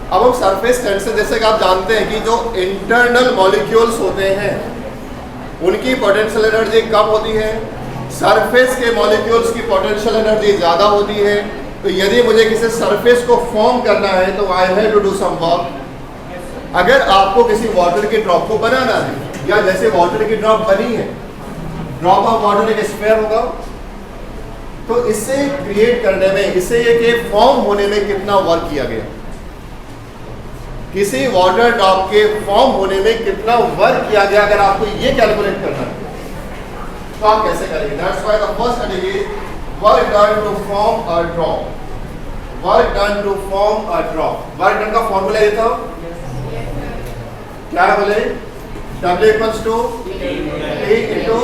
अब हम surface tension, जैसे कि आप जानते हैं कि जो इंटरनल मॉलिक्यूल्स होते हैं उनकी पोटेंशियल एनर्जी कम होती है, सरफेस के मॉलिक्यूल्स की पोटेंशियल एनर्जी ज़्यादा होती है। तो यदि मुझे किसी सरफेस को फॉर्म करना है तो I have to do some work. अगर आपको किसी वाटर की ड्रॉप को बनाना है, या जैसे वाटर की ड्रॉप बनी है, ड्रॉप ऑफ वाटर एक स्फीयर होगा, तो इसे क्रिएट करने में, इसे ये फॉर्म होने में कितना वर्क किया गया, किसी वाटर ड्रॉप के फॉर्म होने में कितना वर्क किया गया, अगर आपको ये कैलकुलेट करना है तो आप कैसे करेंगे? That's why the first heading is work done to form a drop. Work done to form a drop. Work done का फॉर्मूला ये था, क्या है बोले? W equals to T into.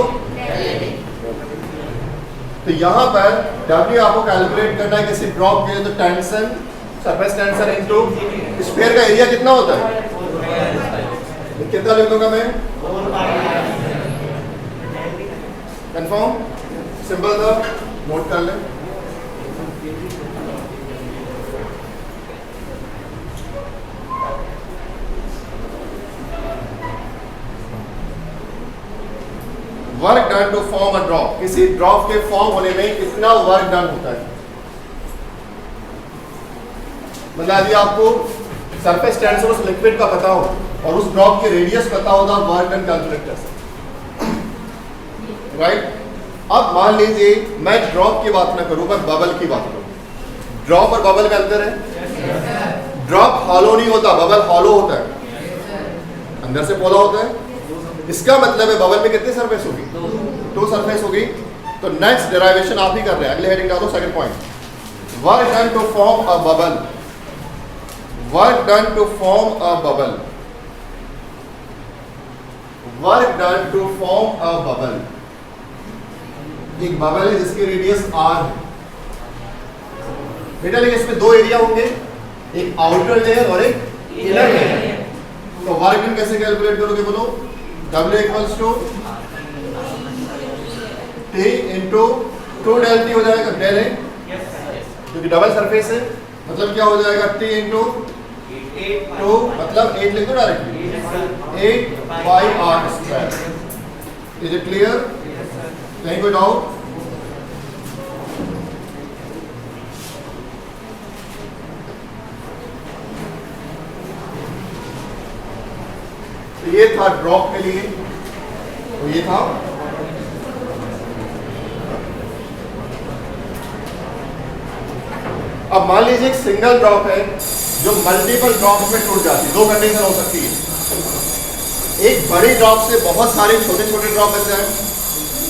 तो यहां पर W आपको कैलकुलेट करना है किसी ड्रॉप के लिए, तो tension, surface tension into sphere का एरिया कितना होता है, कितना लिख दूंगा मैं? कंफर्म? सिंपल था, नोट कर लें। Work done to form a drop, किसी ड्रॉप के फॉर्म होने में कितना वर्क डन होता है। मतलब यदि आपको सरफेस टेंशन उस लिक्विड का पता हो और उस ड्रॉप की रेडियस पता हो तो आप वर्क डन कैलकुलेट कर सकते, राइट? अब मान लीजिए मैं ड्रॉप की बात ना करूं, मैं बबल की बात करूं। ड्रॉप और बबल में अंतर है। ड्रॉप हॉलो नहीं होता, बबल हॉलो होता है, अंदर से पोला होता है। इसका मतलब है बबल में कितनी सरफेस होगी? 2 सरफेस होगी। तो नेक्स्ट डेरिवेशन आप ही कर रहे हैं, अगले हेडिंग डालो, second point. Work done to form a bubble. Work done to form a bubble. Work done to form a bubble. एक बबल है जिसकी रेडियस r है बेटा, लेकिन इसमें 2 एरिया होंगे, एक आउटर लेयर और एक इनर लेयर। तो वर्क डन कैसे कैलकुलेट करोगे बोलो? W equals to T into 2 del T हो जाएगा, डेल है क्योंकि डबल सरफेस है, मतलब क्या हो जाएगा? T इंटू 2, मतलब 8 लिख दो directly, 8 by r square. Is it clear? कहीं कोई डाउट? तो ये था ड्रॉप के लिए, तो ये था। अब मान लीजिए एक सिंगल ड्रॉप है जो मल्टीपल ड्रॉप्स में टूट जाती है। 2 कंडीशन हो सकती है, एक बड़ी ड्रॉप से बहुत सारे छोटे छोटे ड्रॉप मिल जाए,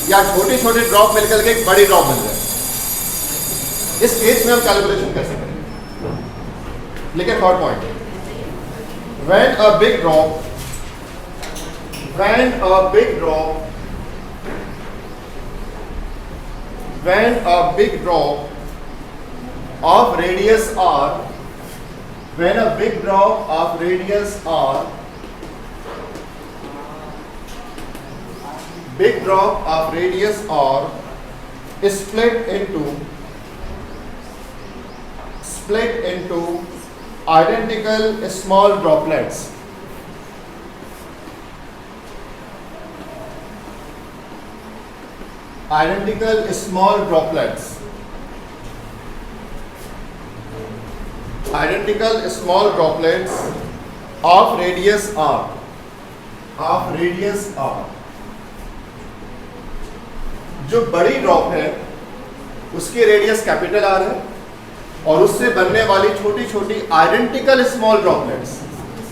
या छोटे छोटे ड्रॉप मिलकर के एक बड़ी ड्रॉप मिल जाए। इस केस में हम कैलकुलेशन कैसे करें? लेकिन third point, when a big drop, when a big drop, when a big drop of radius r, when a big drop of radius r, big drop of radius r is split into identical small droplets. Identical small droplets. Identical small droplets of radius r. Of radius r. जो बड़ी drop है उसकी radius capital R है, और उससे बनने वाली छोटी छोटी identical small droplets,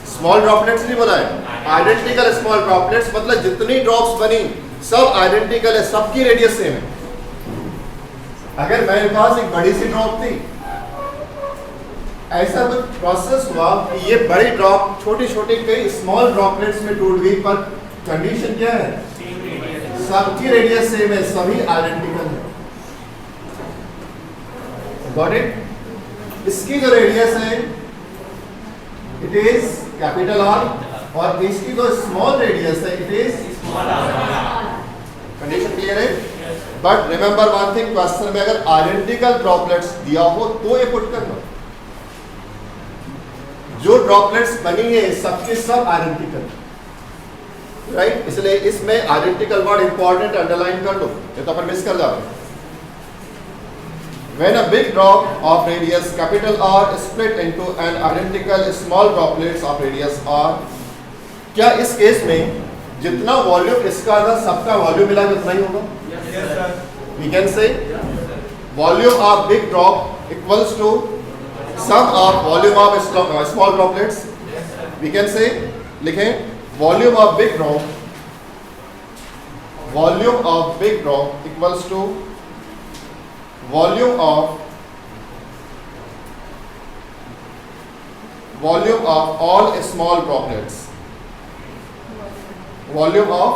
small droplets नहीं बोला है, आइडेंटिकल स्मॉल ड्रॉपलेट्स, मतलब जितनी ड्रॉप्स बनी सब आइडेंटिकल है, सबकी रेडियस सेम है। अगर मेरे पास एक बड़ी सी ड्रॉप थी, ऐसा कुछ प्रोसेस हुआ कि ये बड़ी ड्रॉप छोटी छोटी कई स्मॉल ड्रॉपलेट्स में टूट गई, पर कंडीशन क्या है? सबकी रेडियस सेम है, सभी आइडेंटिकल है। Got it? इसकी जो रेडियस है इट इज कैपिटल आर, और इसकी जो स्मॉल रेडियस है it is small R. Condition clear है? But remember one thing, question में अगर आइडेंटिकल ड्रॉपलेट्स दिया हो तो ये पुट करना। जो ड्रॉपलेट्स बनी है सबके सब आइडेंटिकल, राइट? इसलिए इसमें आइडेंटिकल वर्ड इंपॉर्टेंट अंडरलाइन कर लो, ये तो अपन मिस कर जाते हैं। When a big drop of radius capital R is split into an identical small droplets of radius R, क्या इस केस में जितना वॉल्यूम इसका था सबका वॉल्यूम मिला के उतना ही होगा? Yes, sir. We can say volume of big drop equals to sum of volume of small droplets. We can say, लिखें, volume of big drop equals to volume of all small droplets, volume of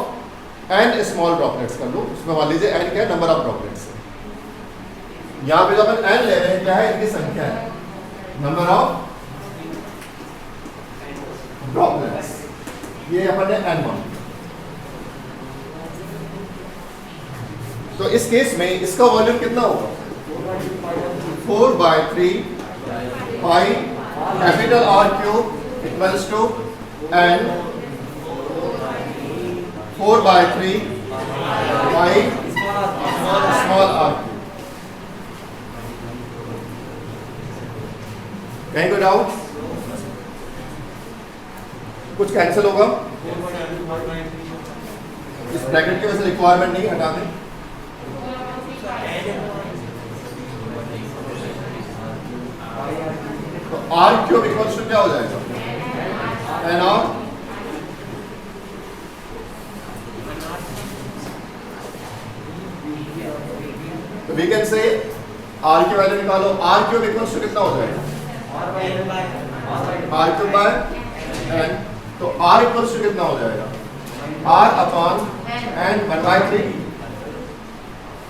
n small droplets कर लो, उसमें मान लीजिए n क्या है, number of droplets. यहाँ पे जो अपन n ले रहे हैं क्या है, इनकी संख्या है, नंबर ऑफ ड्रॉपलेट्स, ये अपन ने n मान। तो इस केस में इसका वॉल्यूम कितना होगा? 4/3 pi capital R cube equals to n 4/3 pi small r। कहीं कोई डाउट? कुछ कैंसिल होगा? इस ब्रैकेट की वजह से रिक्वायरमेंट नहीं, हटा दें। तो r क्यूब इक्वल्स टू क्या हो जाएगा? n r। तो वी कैन से r की वैल्यू निकालो, r क्यूब इक्वल्स टू कितना हो जाएगा? r cube by n। तो r इक्वल्स टू कितना हो जाएगा? r अपॉन n 1/3,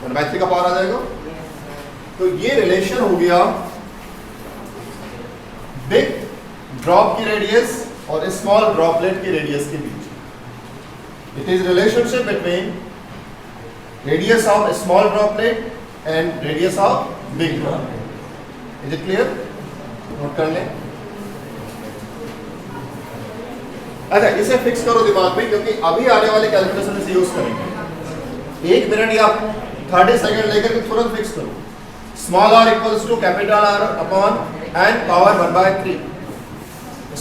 1/3 का पावर आ जाएगा। तो ये रिलेशन हो गया बिग ड्रॉप की रेडियस और स्मॉल ड्रॉपलेट की रेडियस के बीच। It is relationship between radius of small droplet and radius of big droplet. Is it clear? Note कर लें। अच्छा, इसे फिक्स करो दिमाग में, क्योंकि अभी आने वाले कैलकुलेशन इसे यूज करेंगे। 1 मिनट या 30 सेकंड लेकर के तुरंत फिक्स करो। Small r equals to capital R upon n power 1/3।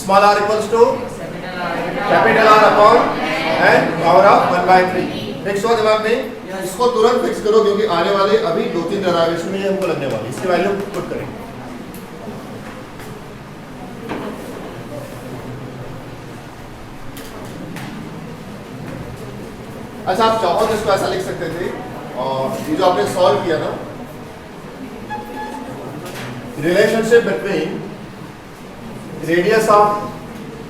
Small r equals to capital R upon n power of 1/3। Fix हुआ दिमाग में? इसको तुरंत फिक्स करो, क्योंकि आने वाले अभी 2-3 डेरिवेशन में हमको लगने वाली, इसकी वैल्यू पुट करेंगे। अच्छा, आप चाहो तो इसको ऐसा लिख सकते थे, और ये जो आपने सॉल्व किया ना, relationship between radius of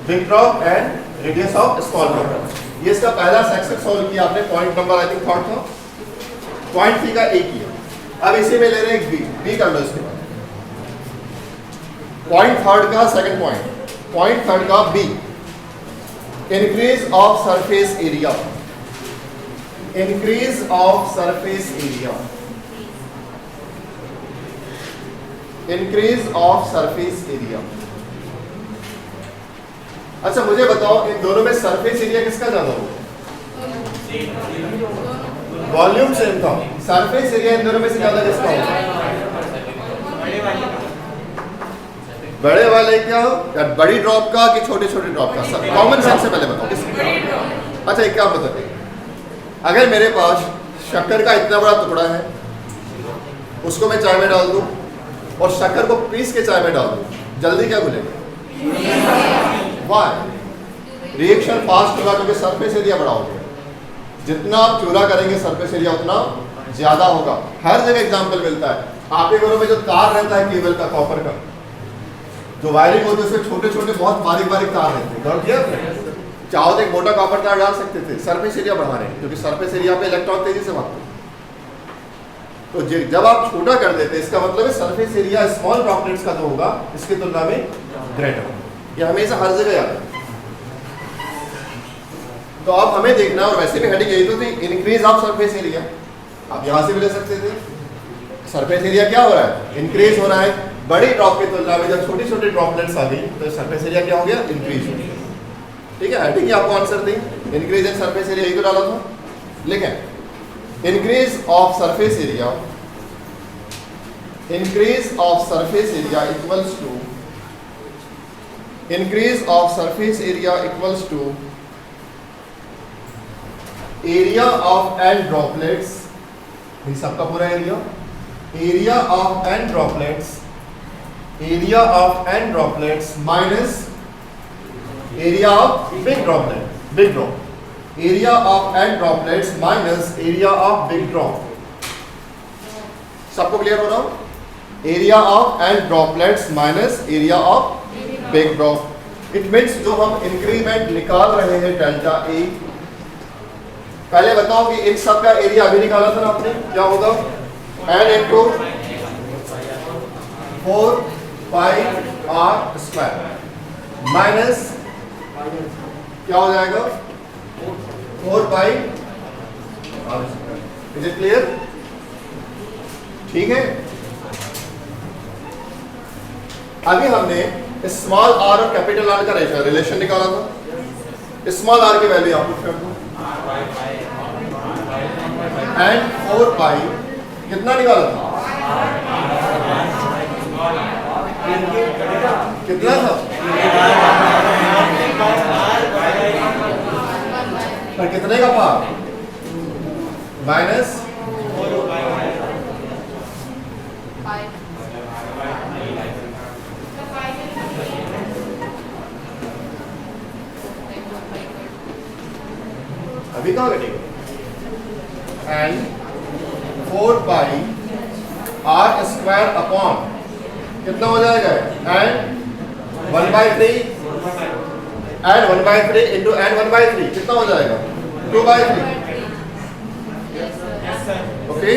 big drop and radius of small drop. ये इसका पहला सेक्शन सॉल्व किया आपने, point number I think third था, पॉइंट 3 का A किया। अब इसी में ले रहे हैं एक बी कर लो इसके बाद। पॉइंट थर्ड का सेकंड पॉइंट थर्ड का B, increase of surface area, increase of surface area, increase of surface area. अच्छा, मुझे बताओ इन दोनों में सरफेस एरिया किसका ज्यादा होगा? वॉल्यूम सेम था, सरफेस एरिया इन दोनों में से ज्यादा किसका होगा? बड़े वाले क्या हो, या बड़ी ड्रॉप का कि छोटे छोटे ड्रॉप का? सब कॉमन सेंस से पहले बताओ किसका। अच्छा, एक क्या बताते, अगर मेरे पास शक्कर का इतना बड़ा टुकड़ा है, उसको मैं चाय में डाल दूं और शक्कर को पीस के चाय में डाल दूं, जल्दी क्या घुलेगा? वाई? रिएक्शन फास्ट होगा, क्योंकि सरफेस एरिया बड़ा हो गया। जितना आप चूरा करेंगे सरफेस एरिया उतना ज्यादा होगा। हर जगह एग्जांपल मिलता है। आपके घरों में जो तार रहता है केबल का, कॉपर का, जो वायरिंग होती है उसमें छोटे छोटे बहुत बारीक बारीक तार रहते हैं। गौर किया आपने? चाहो तो एक मोटा कॉपर तार डाल सकते थे, सरफेस एरिया बढ़ा रहे हैं, क्योंकि सरफेस एरिया पे इलेक्ट्रॉन तेजी से भागते हैं। तो जब आप छोटा कर देते हैं, इसका मतलब है सरफेस एरिया स्मॉल ड्रॉपलेट्स का जो होगा इसकी तुलना में ग्रेटर। ये हमेशा हर जगह आता है। तो अब हमें देखना, और वैसे भी हेडिंग यही तो थी, इंक्रीज ऑफ सरफेस एरिया। आप यहां से भी ले सकते थे। सरफेस एरिया क्या हो रहा है? इंक्रीज हो रहा है। बड़ी ड्रॉप की तुलना में जब छोटी छोटी ड्रॉपलेट्स आ गई तो सरफेस एरिया क्या हो गया, इंक्रीज हो गया। ठीक है, हेडिंग आपको आंसर दी, इंक्रीज इन सरफेस एरिया, यही तो डाला था। लिखें increase of surface area, increase of surface area equals to, increase of surface area equals to area of n droplets, सबका पूरा area, area of n droplets, area of n droplets minus area of big droplet, big drop, area of n droplets minus area of big drop. सबको clear हो रहा हूं? Area of n droplets minus area of big drop. It means जो हम increment निकाल रहे हैं delta A, पहले बताओ कि इन सब का एरिया अभी निकाला था ना आपने, क्या होगा, N into 4 pi R square minus क्या हो जाएगा, 4 pi R square. Is it clear? ठीक है, अभी हमने स्मॉल आर और कैपिटल आर का रिलेशन निकाला था। स्मॉल आर की वैल्यू आप पुट कर दो, एंड 4 पाई कितना निकाला था, कितना था, पर कितने का पार, माइनस अभी कहाँ घटेगा, and 4 pi R square upon कितना हो जाएगा, एंड 1/3 एंड 1/3 इंटू एंड 1/3 कितना हो जाएगा, 2/3। Okay,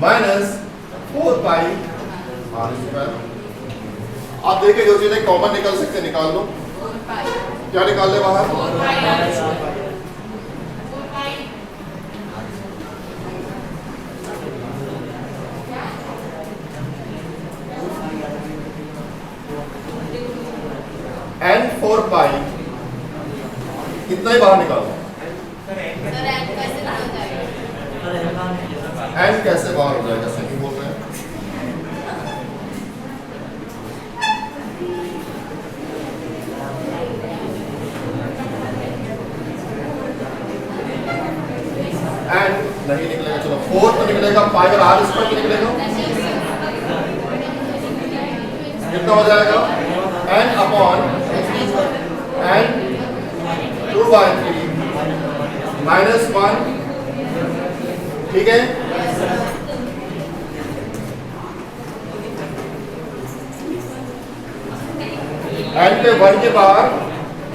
minus 4 pi R square. आप देखिए जो चीजें कॉमन निकल सकते निकाल लो, क्या निकाल ले बाहर, एन 4 पाई कितना ही बाहर निकालो, एन कैसे बाहर हो जाएगा, सही बोल रहे हैं। एन नहीं निकलेगा, चलो 4 तो निकलेगा, पाई और आर स्क्वायर तो निकलेगा, कितना हो जाएगा, एन अपॉन एन 2/3 माइनस 1। ठीक है, एन पे 1 के बाहर,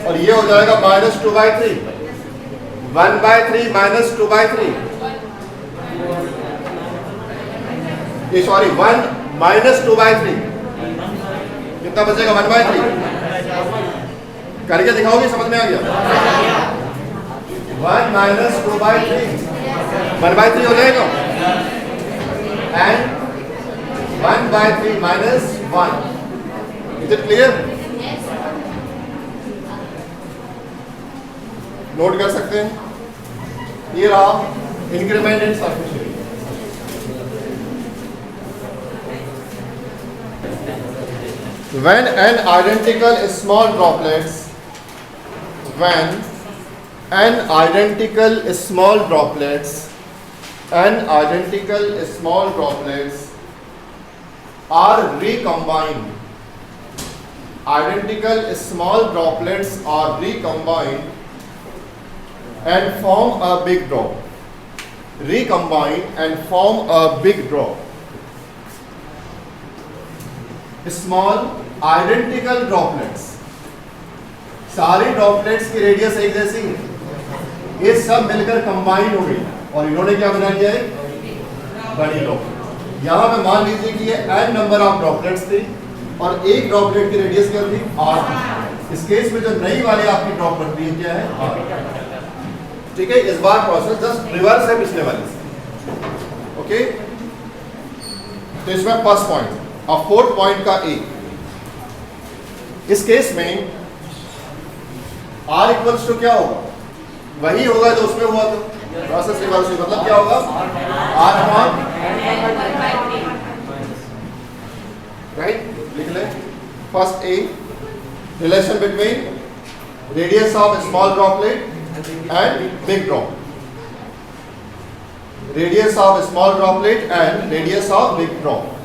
और ये हो जाएगा माइनस 2/3, 1/3 माइनस 2/3, ये सॉरी 1 माइनस 2/3 कितना बचेगा, 1/3। करके दिखाओगे, समझ में आ गया, 1 माइनस 2/3 1/3 हो जाएगा, and 1/3 minus 1। Is it clear? Note कर सकते हैं, ये रहा increment in surface area. When an identical small droplets, when an identical small droplets, an identical small droplets are recombined, identical small droplets are recombined and form a big drop, recombine and form a big drop. Small identical droplets, सारी droplets की radius एक जैसी है, ये सब मिलकर combine हो गई और इन्होंने क्या बना लिया है, बड़ी ड्रॉपलेट। यहाँ पे मान लीजिए कि ये n नंबर ऑफ ड्रॉपलेट्स थी और एक ड्रॉपलेट की रेडियस क्या थी, r। इस केस में जो नई वाली आपकी ड्रॉपलेट थी क्या है, r। ठीक है, इस बार प्रोसेस जस्ट रिवर्स है पिछले वाले से। ओके, तो इसमें फर्स्ट पॉइंट और फोर्थ पॉइंट का ए। इस केस में R इक्वल्स टू क्या होगा? वही होगा जो उसमें हुआ था, प्रोसेस रिवर्स। मतलब क्या होगा? R अपॉन, राइट, लिख ले। First A, relation between radius of small droplet and big drop, radius of small droplet and radius of big drop.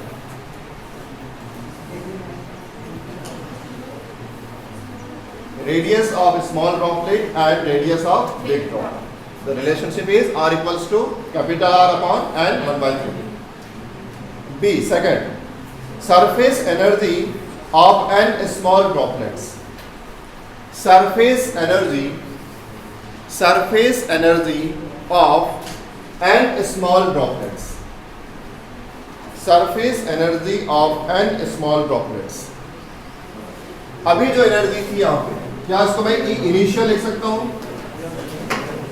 Radius of small droplet and radius of big drop. The relationship is R equals to capital R upon N 1/3. B, second, surface energy of n small droplets. Surface energy of n small droplets. Surface energy of n small droplets. अभी जो energy थी यहाँ पे, क्या इसको मैं initial लिख सकता हूँ?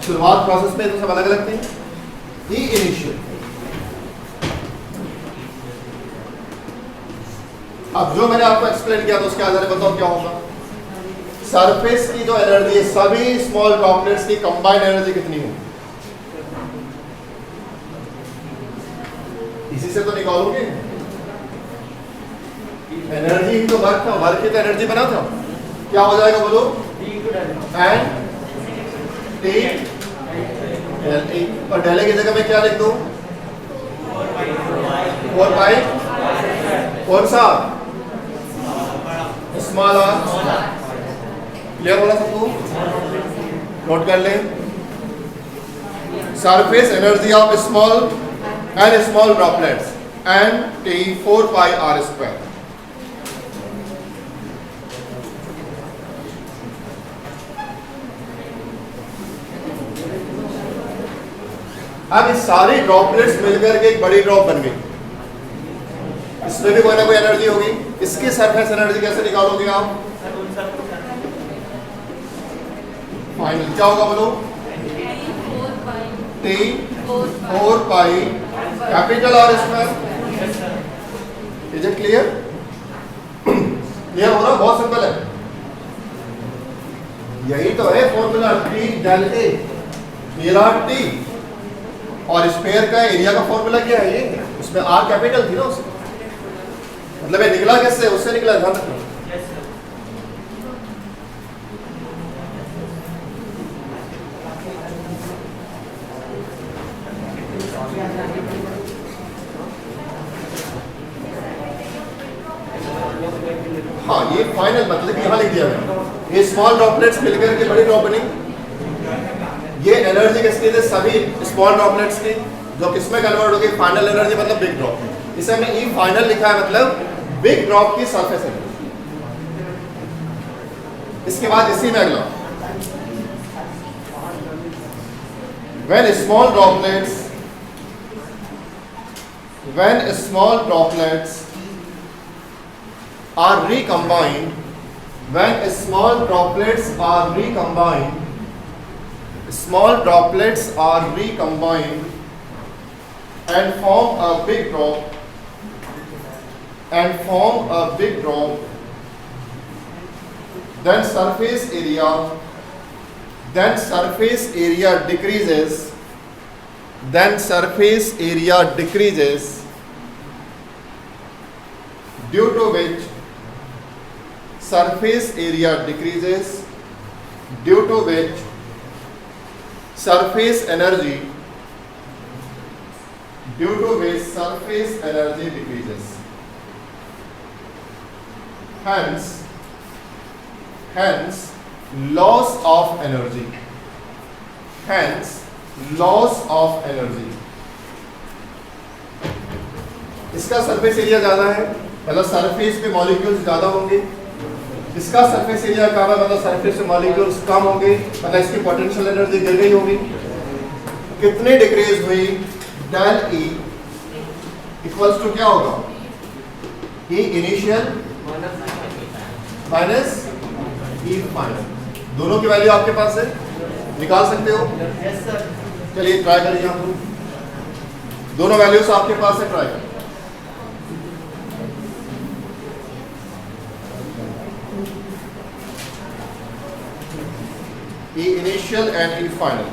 शुरुआत प्रोसेस में तो सब अलग अलग थे। ई इनिशियल। अब जो मैंने आपको एक्सप्लेन किया तो उसके आधार पर बताओ क्या होगा। सरफेस की जो एनर्जी है सभी स्मॉल ड्रॉपलेट्स की कंबाइंड एनर्जी कितनी होगी? इसी से तो निकालोगे। एनर्जी ही तो वर्क था, वर्क ही तो एनर्जी बना था। क्या हो जाएगा बोलो? एन टी डेल ई, और डेल की जगह मैं क्या लिख दूं? 4 पाई कौन सा? Small are. क्लियर बोला सबको? नोट कर लें। Surface energy of small and small droplets n T 4 pi R square. अब इस सारी ड्रॉपलेट्स मिलकर के एक बड़ी ड्रॉप बन गई। इसमें भी कोई ना कोई एनर्जी होगी। इसकी सरफेस एनर्जी कैसे निकालोगे आप? फाइनल क्या होगा बोलो? T 4 pi capital are square. Is it clear? Clear हो रहा? बहुत सिंपल है। यही तो है फॉर्मूला टी डेल ए। मेरा टी और स्फीयर का एरिया का फॉर्मूला क्या है? ये उसमें आर कैपिटल थी ना उसमें, मतलब ये निकला कैसे? उससे निकला। ध्यान रखना। हाँ, ये फाइनल मतलब यहाँ लिख दिया है। ये स्मॉल ड्रॉपलेट्स मिलकर के बड़ी ड्रॉप बनी। ये एनर्जी किसकी थी? सभी स्मॉल ड्रॉपलेट्स की, जो किसमें कन्वर्ट होगी? फाइनल एनर्जी मतलब बिग ड्रॉप। इसे हमने ई फाइनल लिखा है, मतलब बिग ड्रॉप की सरफेस एनर्जी। इसके बाद इसी में अगला, when small droplets are recombined, small droplets are recombined and form a big drop, then surface area decreases, due to which surface area decreases, surface energy decreases. Hence loss of energy. इसका surface area ज्यादा है, मतलब surface पे molecules ज्यादा होंगे। इसका surface area कम है, मतलब सरफेस पे मॉलिक्यूल्स कम होंगे, मतलब इसकी पोटेंशियल एनर्जी गिर गई होगी। कितनी डिक्रीज हुई? डेल ई इक्वल्स टू क्या होगा? ई इनिशियल माइनस ई फाइनल। दोनों की वैल्यू आपके पास है, निकाल सकते हो? Yes sir. चलिए ट्राई करिए आप लोग। दोनों वैल्यूज आपके पास है, ट्राई करिए। E initial and E final.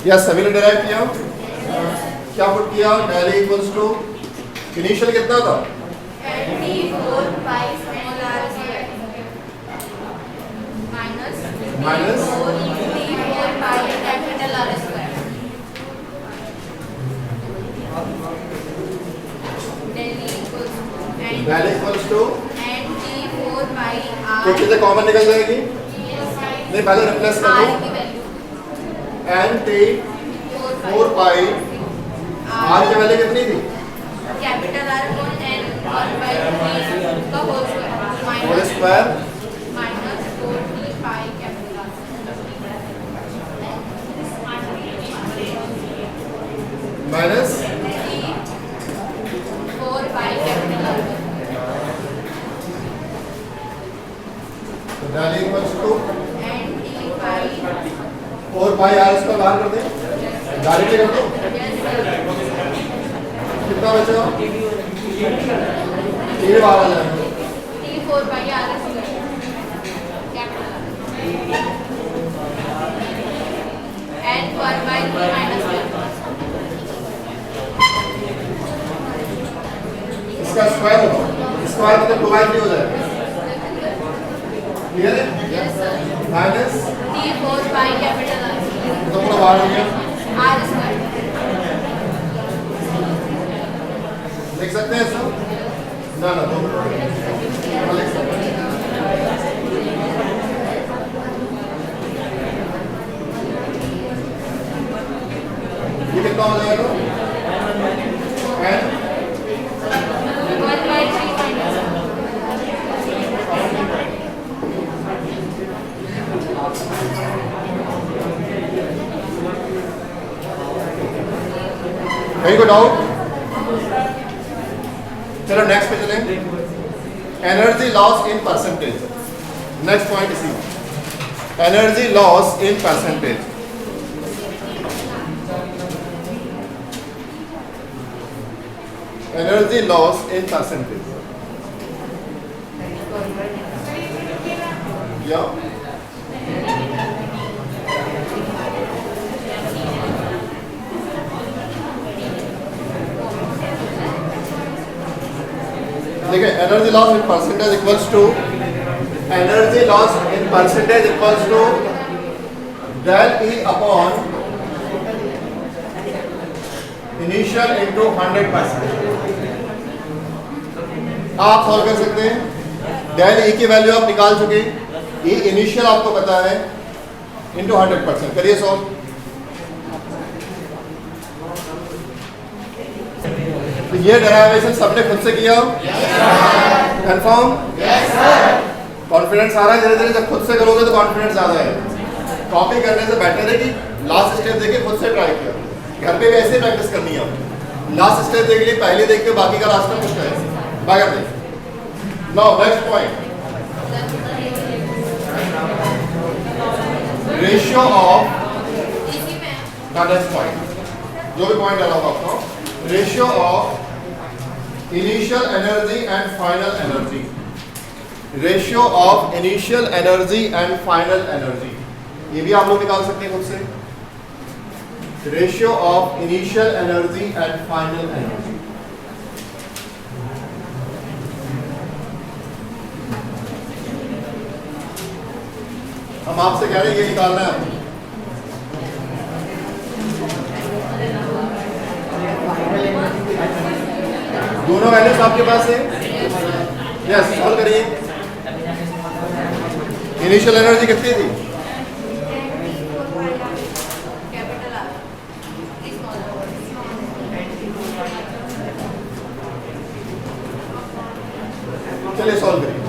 यह सभी ने डिराइव किया, क्या पुट किया? Del A equals to initial कितना था? माइनस डेल इक्वल्स टू कुछ चीजें कॉमन निकल जाएगी, नहीं पहले रिप्लेस कर दो। एन टी 4 पाई आर की वैल्यू कितनी थी? कैपिटल आर अपॉन एन और बाय 3 का whole square whole square minus 4t pi capital R minus 4 pi capital R del equals to n T pi 4 pi R इसका बाहर कर दे, directly कर दो। कितना बचा? ये बाहर आ जाएगा। t 4 pi R square capital R n 1 by 3 minus 1 इसका स्क्वायर होगा, स्क्वायर मतलब 2 बाई 3 हो जाएगा। क्लियर है? Yes sir minus t 4 pi capital are तो पूरा बाहर हो गया। आर स्क्वायर लिख सकते हैं सब? ना ना दो लिख सकते हैं। ये कितना हो जाएगा? एन 1 बाय 3 माइनस कहीं को डाउट? चलो नेक्स्ट पे चलें। Energy loss in percentage, next point इसी। Energy loss in percentage, energy loss in percentage या देखिए energy loss in percentage equals to del E upon initial into 100%। आप सॉल्व कर सकते हैं। डेल ई की वैल्यू आप निकाल चुके, ई इनिशियल आपको पता है, इंटू 100%। करिए सॉल्व। तो ये डेरिवेशन सबने खुद से किया? कंफर्म? कॉन्फिडेंस आ रहा है धीरे धीरे? जब खुद से करोगे तो कॉन्फिडेंस ज्यादा है। कॉपी करने से बेटर है कि लास्ट स्टेप देख के खुद से ट्राई किया। घर पे भी ऐसे प्रैक्टिस करनी है। लास्ट स्टेप देख ली, पहले देख के बाकी का रास्ता मुश्किल है। बाहर देख। Now next point, ratio of next point, जो भी पॉइंट डाला होगा आपको, ratio of initial energy and final energy, ratio of initial energy and final energy. ये भी आप लोग निकाल सकते हैं खुद से। Ratio of initial energy and final energy. हम आपसे कह रहे हैं ये निकालना है आपको। दोनों वैल्यूज आपके पास है? यस, सॉल्व करिए। इनिशियल एनर्जी कितनी थी? कैपिटल आर चलिए सॉल्व करिए।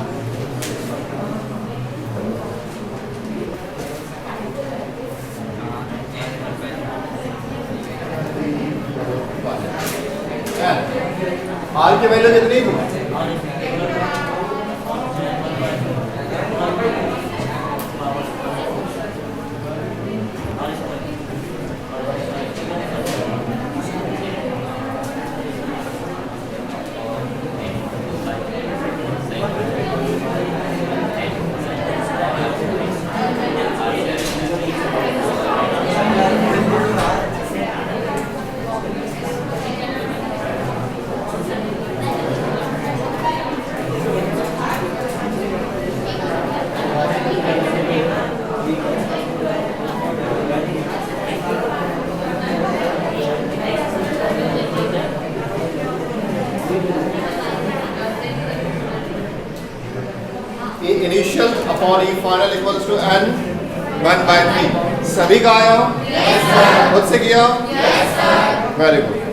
आर की वैल्यू कितनी थी? और ई फाइनल इक्वल्स टू n 1/3। सभी का आया? खुद से किया? Very good.